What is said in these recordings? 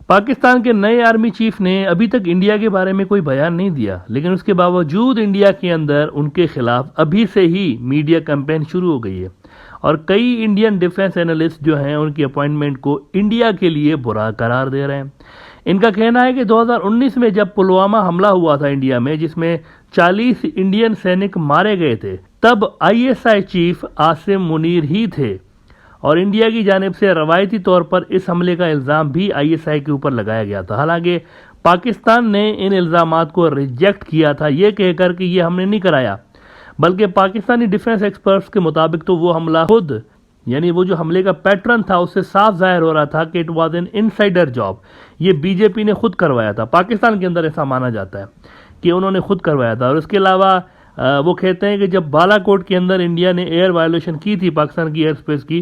पाकिस्तान के नए army chief ने अभी तक इंडिया के बारे में कोई बयान नहीं दिया, लेकिन उसके बावजूद इंडिया के अंदर उनके खिलाफ अभी से ही मीडिया कैंपेन शुरू हो गई है और कई इंडियन डिफेंस एनालिस्ट जो हैं उनकी अपॉइंटमेंट को इंडिया के लिए बुरा करार दे रहे हैं। इनका कहना है कि 2019 में जब पुलवामा हमला हुआ था इंडिया में, जिसमें 40 इंडियन सैनिक मारे गए थे, तब आईएसआई चीफ आसिम मुनीर ही थे और इंडिया की जानिब से रवायती तौर पर इस हमले का इल्ज़ाम भी आईएसआई के ऊपर लगाया गया था। हालांकि पाकिस्तान ने इन इल्ज़ामात को रिजेक्ट किया था, ये कहकर कि ये हमने नहीं कराया, बल्कि पाकिस्तानी डिफेंस एक्सपर्ट्स के मुताबिक तो वो हमला खुद, यानी वो जो हमले का पैटर्न था उससे साफ जाहिर हो रहा था कि it was an insider job. ये बीजेपी ने खुद करवाया था, पाकिस्तान के अंदर ऐसा माना जाता है कि उन्होंने खुद करवाया था। और इसके अलावा वो कहते हैं कि जब बालाकोट के अंदर इंडिया ने एयर वायोलेशन की थी पाकिस्तान की एयर स्पेस की,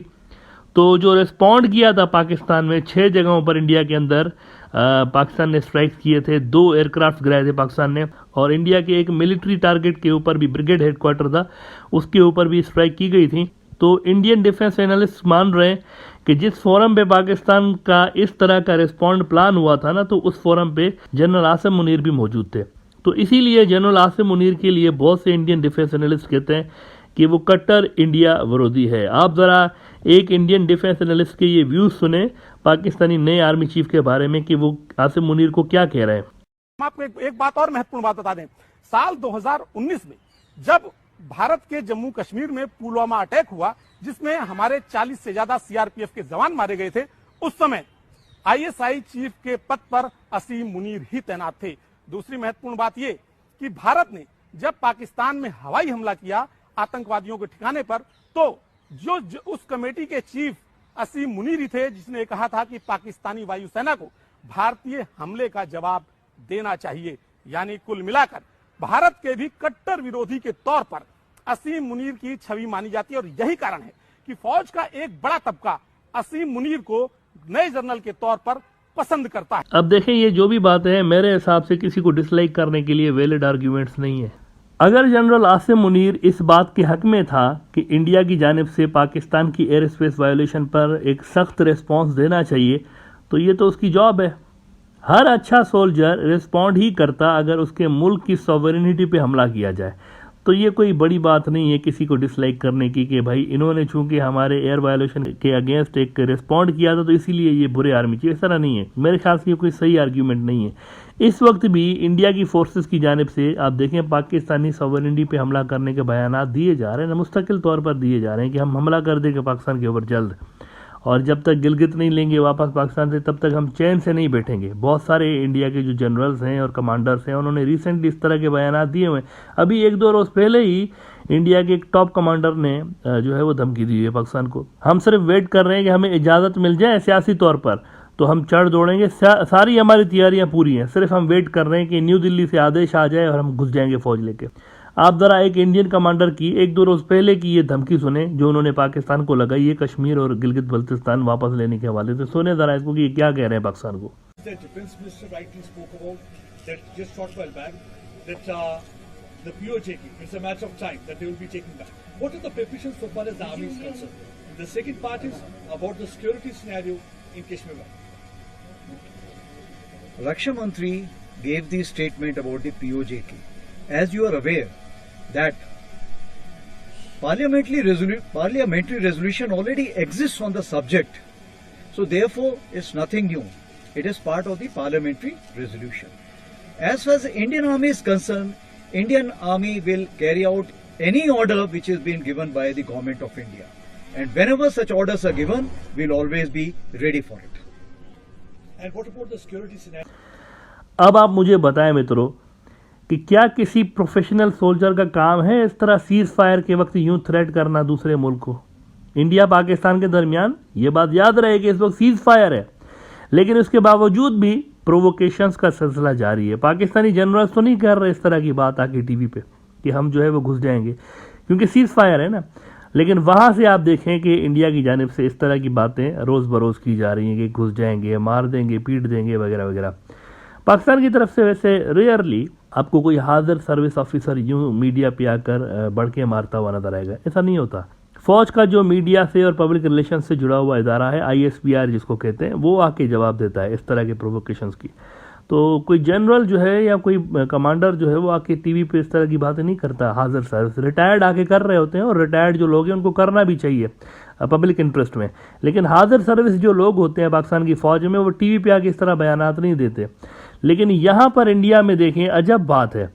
तो जो रिस्पॉन्ड किया था पाकिस्तान में 6 जगहों पर इंडिया के अंदर पाकिस्तान ने स्ट्राइक्स किए थे, 2 एयरक्राफ्ट गिराए थे पाकिस्तान ने, और इंडिया के एक मिलिट्री टारगेट के ऊपर भी, ब्रिगेड हेडक्वार्टर था उसके ऊपर भी स्ट्राइक की गई थी। तो इंडियन डिफेंस एनालिस्ट मान रहे हैं कि जिस फोरम पे पाकिस्तान का इस तरह का रिस्पॉन्ड प्लान हुआ था ना, तो उस फोरम पे जनरल आसिम मुनीर भी मौजूद थे। तो इसीलिए जनरल आसिम मुनीर के लिए बहुत से इंडियन डिफेंस एनालिस्ट कहते हैं कि वो कट्टर इंडिया विरोधी है। आप ज़रा एक इंडियन डिफेंस एनालिस्ट के ये व्यूज सुने पाकिस्तानी नए आर्मी चीफ के बारे में कि वो आसिम मुनीर को क्या कह रहे हैं। हम आपको एक बात और महत्वपूर्ण बात बता दें। साल 2019 में जब भारत के जम्मू कश्मीर में पुलवामा अटैक हुआ, जिसमें हमारे 40 से ज्यादा सीआरपीएफ के जवान मारे गए थे, उस समय आईएसआई चीफ के पद पर असीम मुनीर ही तैनात थे। दूसरी महत्वपूर्ण बात यह कि भारत ने जब पाकिस्तान में हवाई हमला किया आतंकवादियों के ठिकाने पर, तो जो उस कमेटी के चीफ असीम मुनीर ही थे जिसने कहा था कि पाकिस्तानी वायुसेना को भारतीय हमले का जवाब देना चाहिए। यानी कुल मिलाकर भारत के भी कट्टर विरोधी के तौर पर असीम मुनीर की छवि मानी जाती है और यही कारण है कि फौज का एक बड़ा तबका असीम मुनीर को नए जनरल के तौर पर पसंद करता है। अब देखें, ये जो भी बात है मेरे हिसाब से किसी को डिसलाइक करने के लिए वैलिड आर्ग्यूमेंट्स नहीं है। अगर जनरल आसिम मुनीर इस बात के हक में था कि इंडिया की जानिब से पाकिस्तान की एयर स्पेस वायोलेशन पर एक सख्त रिस्पॉन्स देना चाहिए, तो ये तो उसकी जॉब है। हर अच्छा सोल्जर रिस्पॉन्ड ही करता अगर उसके मुल्क की सॉवरेनिटी पे हमला किया जाए। तो ये कोई बड़ी बात नहीं है किसी को डिसलाइक करने की कि भाई इन्होंने चूंकि हमारे एयर वायोलेशन के अगेंस्ट एक रिस्पॉन्ड किया था तो इसीलिए ये बुरे आर्मी चीफ। ऐसा नहीं है, मेरे ख्याल से ये कोई सही आर्ग्यूमेंट नहीं है। इस वक्त भी इंडिया की फोर्सेस की जानिब से आप देखें पाकिस्तानी सॉवरेनिटी पे हमला करने के बयानात दिए जा रहे हैं, मुस्तकिल तौर पर दिए जा रहे हैं कि हम हमला कर देंगे पाकिस्तान के ऊपर जल्द, और जब तक गिलगित नहीं लेंगे वापस पाकिस्तान से तब तक हम चैन से नहीं बैठेंगे। बहुत सारे इंडिया के जो जनरल्स हैं और कमांडर्स हैं उन्होंने रिसेंटली इस तरह के बयानात दिए हुए हैं। अभी 1-2 रोज़ पहले ही इंडिया के एक टॉप कमांडर ने जो है वो धमकी दी है पाकिस्तान को। हम सिर्फ वेट कर रहे हैं कि हमें इजाज़त मिल जाए सियासी तौर पर तो हम चढ़ दौड़ेंगे, सारी हमारी तैयारियां पूरी हैं, सिर्फ हम वेट कर रहे हैं कि न्यू दिल्ली से आदेश आ जाए और हम घुस जाएंगे फौज लेके। आप ज़रा एक इंडियन कमांडर की 1-2 रोज़ पहले की ये धमकी सुने जो उन्होंने पाकिस्तान को लगाई है कश्मीर और गिलगित बल्तिस्तान वापस लेने के हवाले से। सुने ज़रा इसको कि ये क्या कह रहे हैं पाकिस्तान को। Raksha Mantri gave the statement about the POJK. As you are aware that parliamentary resolution already exists on the subject, so therefore it's nothing new. It is part of the parliamentary resolution. As far as the Indian Army is concerned, Indian Army will carry out any order which is being given by the government of India, and whenever such orders are given, we'll always be ready for it. And what about the security scenario? अब आप मुझे बताएं मित्रों कि क्या किसी professional soldier का काम है इस तरह सीज फायर के वक्त यूं थ्रेट करना दूसरे मुल्क को। इंडिया पाकिस्तान के दरमियान ये बात याद रहे कि इस वक्त सीज फायर है, लेकिन उसके बावजूद भी प्रोवोकेशंस का सिलसिला जारी है। पाकिस्तानी जनरल्स तो नहीं कर रहे इस तरह की बात आके टीवी पे कि हम जो है वो घुस जाएंगे, क्योंकि सीज फायर है ना। लेकिन वहाँ से आप देखें कि इंडिया की जानिब से इस तरह की बातें रोज़ बरोज़ की जा रही हैं कि घुस जाएंगे, मार देंगे, पीट देंगे वगैरह वगैरह। पाकिस्तान की तरफ से वैसे रेयरली आपको कोई हाजिर सर्विस ऑफिसर यूं मीडिया पे आकर बढ़ के मारता हुआ नजर आएगा, ऐसा नहीं होता। फौज का जो मीडिया से और पब्लिक रिलेशन से जुड़ा हुआ इदारा है, ISPR जिसको कहते हैं, वो आके जवाब देता है इस तरह के प्रोवोकेशंस की। तो कोई जनरल जो है या कोई कमांडर जो है वो आके टीवी पे इस तरह की बातें नहीं करता। हाजिर सर्विस रिटायर्ड आके कर रहे होते हैं, और रिटायर्ड जो लोग हैं उनको करना भी चाहिए पब्लिक इंटरेस्ट में। लेकिन हाजिर सर्विस जो लोग होते हैं पाकिस्तान की फ़ौज में, वो टीवी पे आके इस तरह बयानात नहीं देते। लेकिन यहाँ पर इंडिया में देखें, अजब बात है,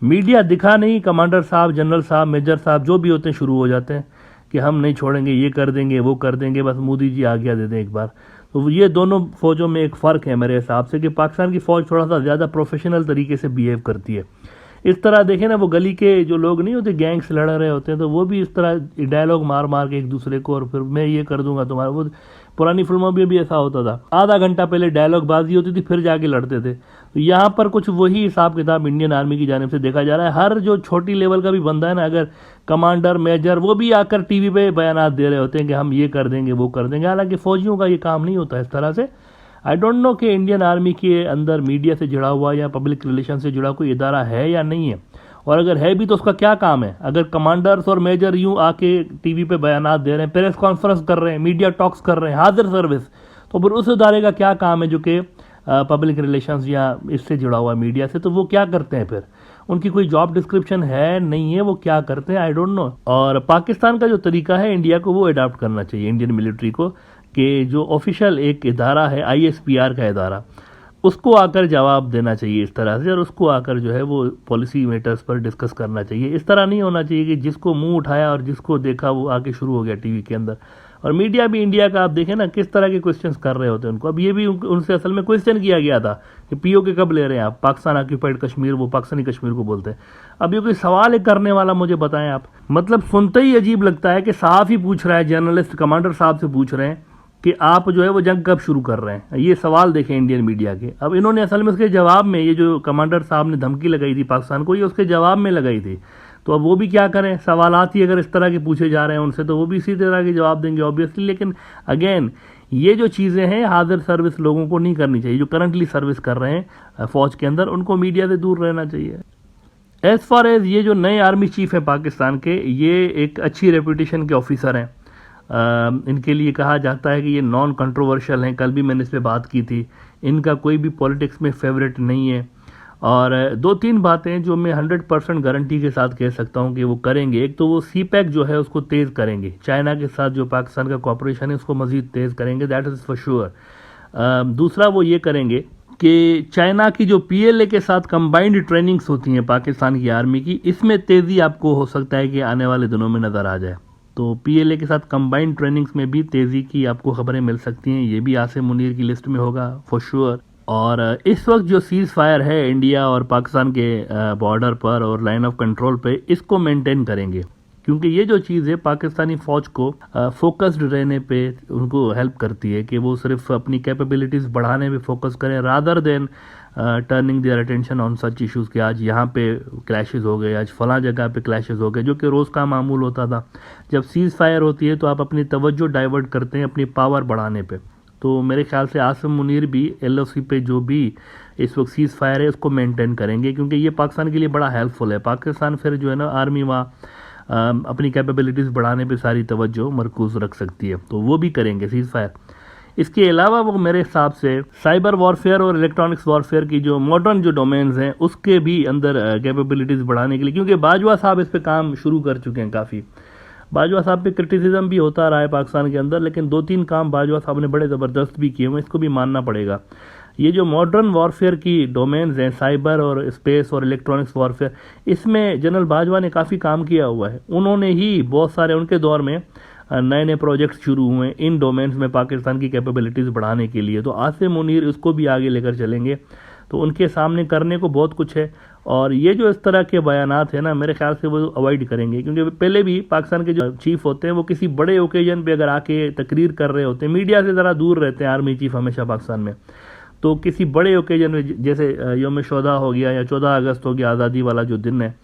मीडिया दिखा नहीं, कमांडर साहब, जनरल साहब, मेजर साहब जो भी होते हैं शुरू हो जाते हैं कि हम नहीं छोड़ेंगे, ये कर देंगे, वो कर देंगे, बस मोदी जी आज्ञा दे दें एक बार। तो ये दोनों फौजों में एक फ़र्क है मेरे हिसाब से, कि पाकिस्तान की फ़ौज थोड़ा सा ज़्यादा प्रोफेशनल तरीके से बिहेव करती है। इस तरह देखें ना, वो गली के जो लोग नहीं होते, गैंग्स लड़ रहे होते हैं, तो वो भी इस तरह डायलॉग मार मार के एक दूसरे को, और फिर मैं ये कर दूंगा तुम्हारा, वो पुरानी फिल्मों में भी ऐसा होता था, आधा घंटा पहले डायलॉग बाजी होती थी, फिर जाके लड़ते थे। तो यहाँ पर कुछ वही हिसाब किताब इंडियन आर्मी की जानिब से देखा जा रहा है। हर जो छोटी लेवल का भी बंदा है ना, अगर कमांडर, मेजर, वो भी आकर टीवी पे बयानात दे रहे होते हैं कि हम ये कर देंगे, वो कर देंगे। हालांकि फौजियों का ये काम नहीं होता इस तरह से। आई डोंट नो कि इंडियन आर्मी के अंदर मीडिया से जुड़ा हुआ या पब्लिक रिलेशन से जुड़ा कोई इदारा है या नहीं है, और अगर है भी तो उसका क्या काम है। अगर कमांडर्स और मेजर यूं आके टीवी पे बयानात दे रहे हैं, प्रेस कॉन्फ्रेंस कर रहे हैं, मीडिया टॉक्स कर रहे हैं, हाजिर सर्विस, तो फिर उस इदारे का क्या काम है जो कि पब्लिक रिलेशंस या इससे जुड़ा हुआ मीडिया से, तो वो क्या करते हैं फिर? उनकी कोई जॉब डिस्क्रिप्शन है, नहीं है, वो क्या करते हैं, आई डोंट नो। और पाकिस्तान का जो तरीका है, इंडिया को वो अडॉप्ट करना चाहिए, इंडियन मिलिट्री को, कि जो ऑफिशियल एक इदारा है, ISPR का इदारा, उसको आकर जवाब देना चाहिए इस तरह से, और उसको आकर जो है वो पॉलिसी मैटर्स पर डिस्कस करना चाहिए। इस तरह नहीं होना चाहिए कि जिसको मुंह उठाया और जिसको देखा वो आके शुरू हो गया टीवी के अंदर। और मीडिया भी इंडिया का आप देखें ना, किस तरह के क्वेश्चंस कर रहे होते हैं उनको। अब ये भी उनसे असल में क्वेश्चन किया गया था कि POK कब ले रहे हैं आप, पाकिस्तान ऑक्यूपाइड कश्मीर, वो पाकिस्तानी कश्मीर को बोलते हैं। अब ये कोई सवाल एक करने वाला मुझे बताएं आप, मतलब सुनते ही अजीब लगता है कि साफ ही पूछ रहा है, जर्नलिस्ट कमांडर साहब से पूछ रहे हैं कि आप जो है वो जंग कब शुरू कर रहे हैं। ये सवाल देखें इंडियन मीडिया के। अब इन्होंने असल में उसके जवाब में, ये जो कमांडर साहब ने धमकी लगाई थी पाकिस्तान को, ये उसके जवाब में लगाई थी। तो अब वो भी क्या करें, सवालात ही अगर इस तरह के पूछे जा रहे हैं उनसे, तो वो भी इसी तरह के जवाब देंगे ऑब्वियसली। लेकिन अगेन, ये जो चीज़ें हैं हाजिर सर्विस लोगों को नहीं करनी चाहिए। जो करंटली सर्विस कर रहे हैं फौज के अंदर, उनको मीडिया से दूर रहना चाहिए। एज फार एज ये जो नए आर्मी चीफ हैं पाकिस्तान के, ये एक अच्छी रेपुटेशन के ऑफिसर हैं। इनके लिए कहा जाता है कि ये नॉन कंट्रोवर्शियल हैं। कल भी मैंने इस पर बात की थी। इनका कोई भी पॉलिटिक्स में फेवरेट नहीं है। और 2-3 बातें जो मैं 100% गारंटी के साथ कह सकता हूं कि वो करेंगे। एक तो वो CPEC जो है उसको तेज़ करेंगे। चाइना के साथ जो पाकिस्तान का कॉपरेशन है उसको मज़ीद तेज़ करेंगे, दैट इज़ फॉर श्योर। दूसरा वो ये करेंगे कि चाइना की जो PLA के साथ कंबाइंड ट्रेनिंग्स होती हैं पाकिस्तान की आर्मी की, इसमें तेज़ी आपको हो सकता है कि आने वाले दिनों में नज़र आ जाए। तो PLA के साथ कंबाइंड ट्रेनिंग्स में भी तेज़ी की आपको खबरें मिल सकती हैं। ये भी आसिम मुनीर की लिस्ट में होगा फॉर श्योर। और इस वक्त जो सीज़ फायर है इंडिया और पाकिस्तान के बॉर्डर पर और लाइन ऑफ कंट्रोल पे, इसको मेंटेन करेंगे, क्योंकि ये जो चीज़ है पाकिस्तानी फ़ौज को फोकस्ड रहने पे उनको हेल्प करती है कि वो सिर्फ अपनी कैपेबिलिटीज़ बढ़ाने पे फोकस करें, rather than turning their attention on such issues कि आज यहाँ पे क्लैशेस हो गए, आज फलां जगह पे क्लैशेस हो गए, जो कि रोज़ का मामूल होता था। जब सीज़ फायर होती है तो आप अपनी तवज्जो डाइवर्ट करते हैं अपनी पावर बढ़ाने पे। तो मेरे ख्याल से आसिम मुनीर भी LOC पे जो भी इस वक्त सीज़ फायर है उसको मेंटेन करेंगे, क्योंकि ये पाकिस्तान के लिए बड़ा हेल्पफुल है। पाकिस्तान फिर जो है ना आर्मी वहाँ अपनी कैपेबिलिटीज़ बढ़ाने पे सारी तवज्जो मरकूज़ रख सकती है, तो वो भी करेंगे सीज़ फायर। इसके अलावा वो मेरे हिसाब से साइबर वॉरफेयर और इलेक्ट्रॉनिक्स वॉरफेयर की जो मॉडर्न जो डोमेन्स हैं उसके भी अंदर कैपेबिलिटीज़ बढ़ाने के लिए, क्योंकि बाजवा साहब इस पर काम शुरू कर चुके हैं काफ़ी। बाजवा साहब पे क्रिटिसिज्म भी होता रहा है पाकिस्तान के अंदर, लेकिन 2-3 काम बाजवा साहब ने बड़े ज़बरदस्त भी किए हुए, इसको भी मानना पड़ेगा। ये जो मॉडर्न वॉरफेयर की डोमेन्स हैं, साइबर और स्पेस और इलेक्ट्रॉनिक्स वॉरफेयर, इसमें जनरल बाजवा ने काफ़ी काम किया हुआ है। उन्होंने ही बहुत सारे उनके दौर में नए नए प्रोजेक्ट्स शुरू हुए इन डोमेन्स में पाकिस्तान की कैपेबिलिटीज़ बढ़ाने के लिए। तो आसिम मुनीर इसको भी आगे लेकर चलेंगे, तो उनके सामने करने को बहुत कुछ है। और ये जो इस तरह के बयानात हैं ना, मेरे ख्याल से वो अवॉइड करेंगे, क्योंकि पहले भी पाकिस्तान के जो चीफ होते हैं वो किसी बड़े ओकेजन पे अगर आके तकरीर कर रहे होते हैं, मीडिया से ज़रा दूर रहते हैं आर्मी चीफ हमेशा पाकिस्तान में। तो किसी बड़े ओकेजन में, जैसे यौम शोदा हो गया या 14 अगस्त हो गया, आज़ादी वाला जो दिन है,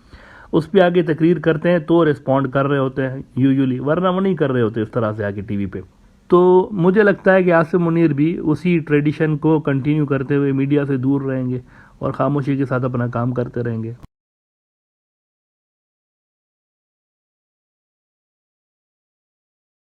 उस पर आगे तकरीर करते हैं तो रिस्पॉन्ड कर रहे होते हैं यूजुअली, वरना वो नहीं कर रहे होते इस तरह से आके टीवी पे। तो मुझे लगता है कि आसिम मुनीर भी उसी ट्रेडिशन को कंटिन्यू करते हुए मीडिया से दूर रहेंगे और खामोशी के साथ अपना काम करते रहेंगे।